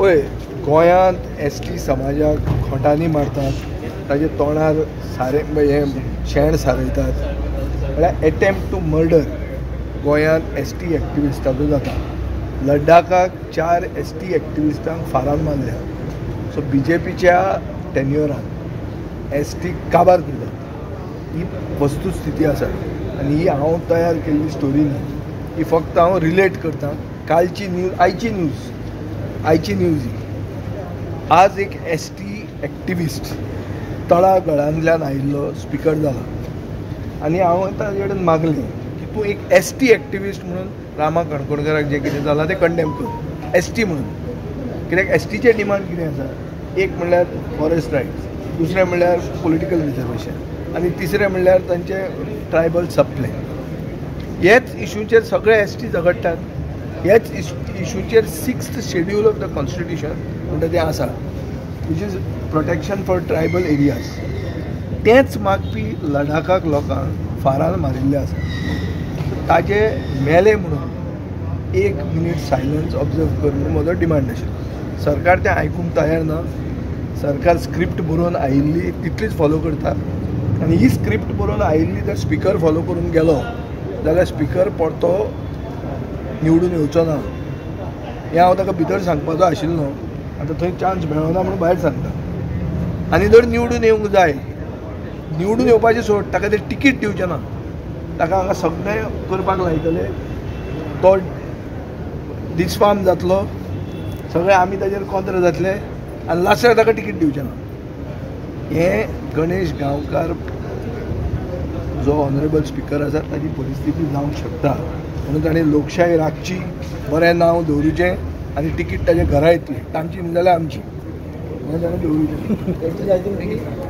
पळय गोंयांत एसटी समाजाक खोटांनी मारतात, ताजे तोंडार सारें हे शेण सारयतात. म्हळ्यार एटेम्प्ट टू मर्डर गोंयांत एसटी एक्टिविस्टाचो जाता. लडाखाक 4 एसटी एक्टिविस्टांक फारान मारल्या. सो बीजेपीच्या टेन्युअरान एसटी काबार करतात ही वस्तुस्थिती आसा. आनी ही हांव तयार केल्ली स्टोरी न्ही, ही फक्त हांव रिलेट करतां. कालची न्यूज, आयची न्यूज ही. आज एक एसटी एक्टिविस्ट तळागळांतल्यान आयिल्लो स्पीकर जाला आनी हांव ताजे कडेन मागलें की तूं एक एसटी एक्टिविस्ट म्हणून रामा कणकोणकराक जें कितें जालां तें कंडेम कर. एसटी म्हणून कित्याक एसटीचें डिमांड कितें आसा? एक म्हणल्यार फॉरेस्ट रायट्स, दुसरें म्हणल्यार पॉलिटिकल रिजर्वेशन आनी तिसरें म्हणल्यार तांचें ट्रायबल सबप्लॅन. हेच इशूचेर सगळे एसटी झगडटात. हेच इशूचेर 6th schedule of the constitution म्हणटा तें आसा, which is protection for tribal areas. तेंच मागपी लडाखाक लोकांक फारान मारिल्ले आसा. ताजे मेले म्हणून 1 मिनीट सायलन्स ऑब्जर्व कर म्हणून म्हजो डिमांड आशिल्लो. सरकार तें आयकूंक तयार ना. सरकार स्क्रिप्ट बरोवन आयिल्ली तितलीच फॉलो करता आनी ही स्क्रिप्ट बरोवन आयिल्ली जर स्पीकर फॉलो करून गेलो जाल्यार स्पीकर परतो निवडून येवचो ना. हें हांव ताका भितर सांगपाचो आशिल्लो. आतां थंय चान्स मेळना म्हणून भायर सांगता. आनी जर निवडून येवंक जाय, निवडून येवपाचें सोड, ताका ते तिकीट दिवचें ना. ताका हांगा सगळें करपाक लायतले. तो डिसफार्म जातलो, सगळे आमी ताजेर कॉन्त्र जातले आनी लास्टाक ताका तिकीट दिवचें ना. हें गणेश गांवकार जो ऑनरेबल स्पीकर आसा ताची परिस्थिती जावंक शकता. म्हणून ताणें लोकशाय राखची, बरें नांव दवरुचें आनी तिकीट ताच्या घरा येतली. तांची न्ही जाल्यार आमची, म्हणून ताणें दवरुचें.